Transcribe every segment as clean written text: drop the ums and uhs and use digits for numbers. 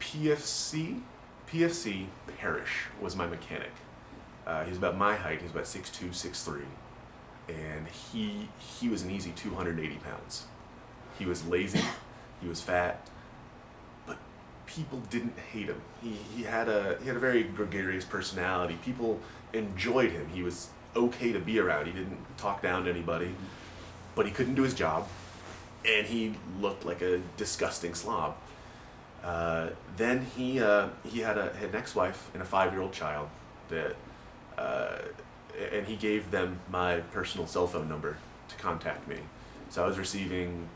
PFC, PFC Parrish was my mechanic. He was about my height. He was about 6'2", 6'3", and he was an easy 280 pounds. He was lazy, he was fat, but people didn't hate him. He had a very gregarious personality. People enjoyed him. He was okay to be around. He didn't talk down to anybody, but he couldn't do his job, and he looked like a disgusting slob. Then he had an ex-wife and a 5-year-old child that, and he gave them my personal cell phone number to contact me. So I was receiving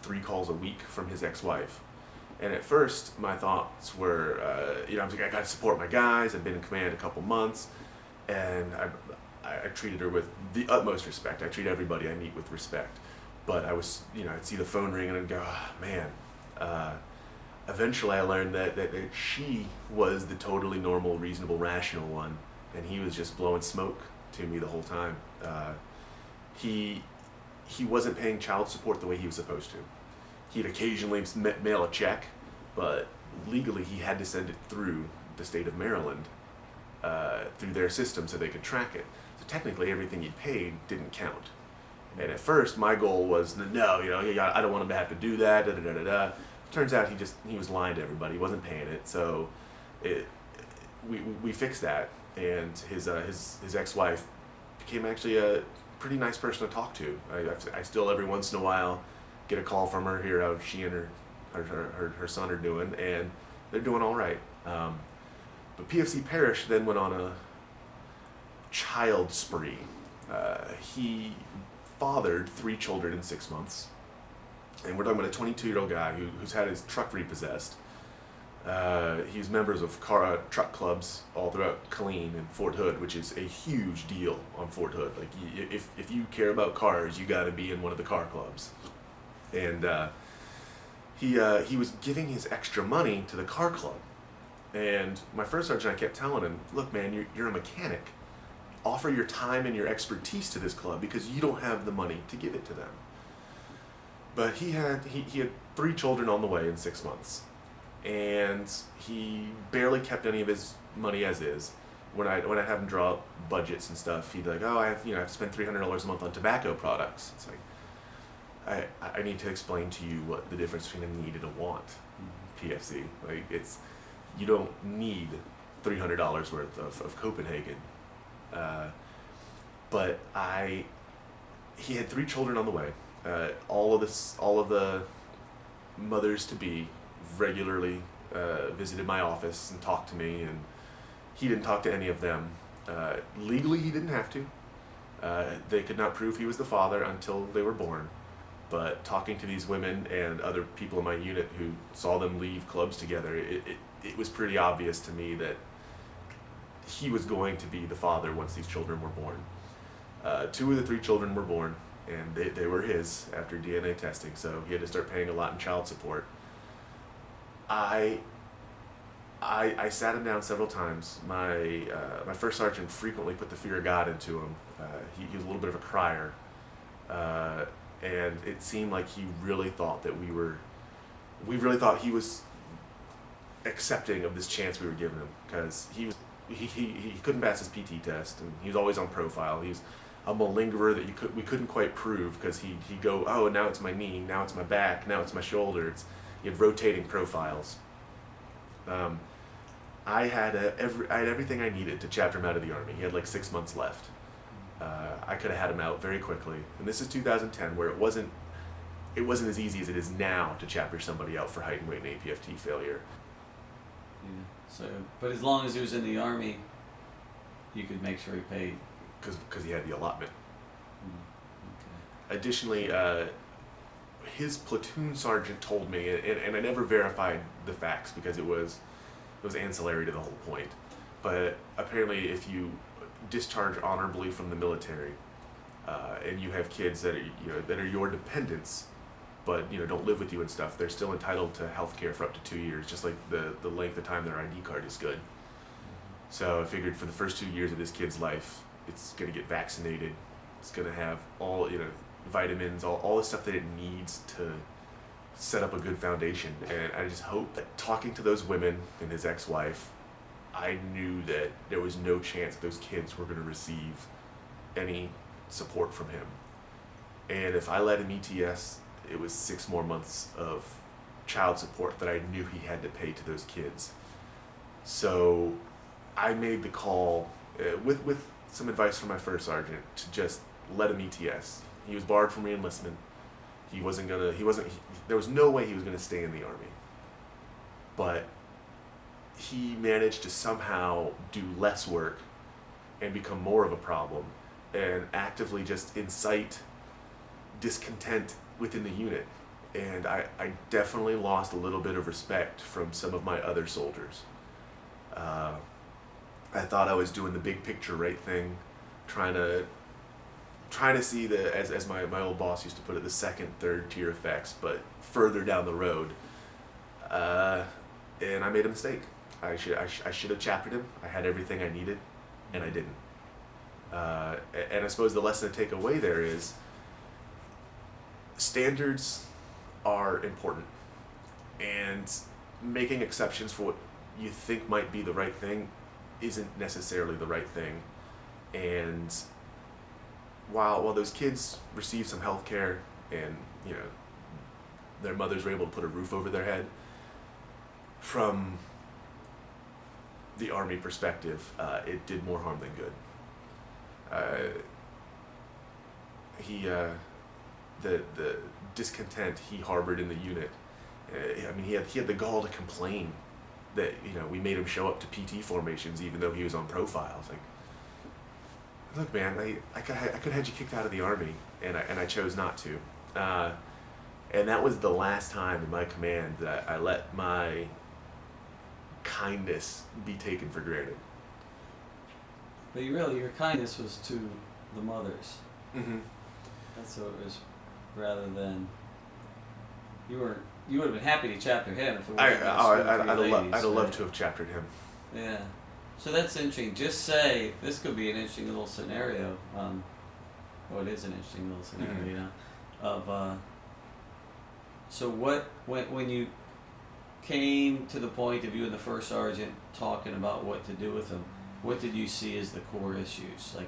3 calls a week from his ex-wife. And at first, my thoughts were, I was like, I got to support my guys. I've been in command a couple months, and I treated her with the utmost respect. I treat everybody I meet with respect. But I was, I'd see the phone ring and I'd go, oh, man. Eventually, I learned that she was the totally normal, reasonable, rational one, and he was just blowing smoke to me the whole time. He wasn't paying child support the way he was supposed to. He'd occasionally mail a check, but legally he had to send it through the state of Maryland, through their system so they could track it. So technically everything he paid didn't count. And at first my goal was, no, I don't want him to have to do that, da-da-da-da-da. Turns out he was lying to everybody. He wasn't paying it. So we fixed that, and his ex-wife became actually a pretty nice person to talk to. I still every once in a while get a call from her, hear how she and her son are doing, and they're doing all right. But PFC Parrish then went on a child spree. He fathered 3 children in 6 months. And we're talking about a 22-year-old guy who's had his truck repossessed. He's members of truck clubs all throughout Colloqium and Fort Hood, which is a huge deal on Fort Hood. Like, if you care about cars, you got to be in one of the car clubs. And he was giving his extra money to the car club. And my first sergeant, I kept telling him, look, man, you're a mechanic. Offer your time and your expertise to this club because you don't have the money to give it to them. But he had 3 children on the way in 6 months, and he barely kept any of his money as is. When I have him draw up budgets and stuff, he'd be like, oh, I have to spend $300 a month on tobacco products. It's like, I need to explain to you what the difference between a need and a want. PFC, like, you don't need $300 worth of Copenhagen. But he had 3 children on the way. All of the mothers-to-be regularly visited my office and talked to me, and he didn't talk to any of them. Legally, he didn't have to. They could not prove he was the father until they were born. But talking to these women and other people in my unit who saw them leave clubs together, it was pretty obvious to me that he was going to be the father once these children were born. 2 of the 3 children were born, and they were his after DNA testing, so he had to start paying a lot in child support. I sat him down several times. My first sergeant frequently put the fear of God into him. He was a little bit of a crier, and it seemed like he really thought that we really thought he was accepting of this chance we were giving him, because he couldn't pass his PT test, and he was always on profile. He's a malingerer that we couldn't quite prove, because he'd go, oh, now it's my knee, now it's my back, now it's my shoulder. He had rotating profiles. I had everything I needed to chapter him out of the Army. He had like 6 months left. I could have had him out very quickly. And this is 2010, where it wasn't as easy as it is now to chapter somebody out for height and weight and APFT failure. Yeah. So, but as long as he was in the Army, you could make sure he paid. Because he had the allotment. Okay. Additionally, his platoon sergeant told me, and I never verified the facts because it was ancillary to the whole point, but apparently if you discharge honorably from the military, and you have kids that are your dependents, but don't live with you and stuff, they're still entitled to health care for up to 2 years, just like the length of time their ID card is good. So I figured for the first 2 years of this kid's life, it's going to get vaccinated, it's going to have all vitamins, all the stuff that it needs to set up a good foundation. And I just hope that talking to those women and his ex-wife, I knew that there was no chance that those kids were going to receive any support from him. And if I let him ETS, it was 6 more months of child support that I knew he had to pay to those kids. So I made the call with some advice from my first sergeant to just let him ETS. He was barred from reenlistment. There was no way he was gonna stay in the Army. But he managed to somehow do less work and become more of a problem and actively just incite discontent within the unit. And I definitely lost a little bit of respect from some of my other soldiers. I thought I was doing the big picture right thing, trying to see as my old boss used to put it, the second, third tier effects, but further down the road. And I made a mistake. I should have chaptered him. I had everything I needed, and I didn't. And I suppose the lesson to take away there is standards are important, and making exceptions for what you think might be the right thing isn't necessarily the right thing. And while those kids received some health care and their mothers were able to put a roof over their head, from the Army perspective, it did more harm than good. The discontent he harbored in the unit. He had the gall to complain that we made him show up to PT formations even though he was on profile. I was like, look, man, I could have had you kicked out of the Army, and I chose not to. And that was the last time in my command that I let my kindness be taken for granted. But your kindness was to the mothers. Mm-hmm. That's what it was, rather than you would have been happy to chapter him if it wasn't. I'd have loved to have chaptered him. Yeah. So that's interesting. Just say this could be an interesting little scenario. Well, it is an interesting little scenario, of so when you came to the point of you and the first sergeant talking about what to do with him, what did you see as the core issues? Like,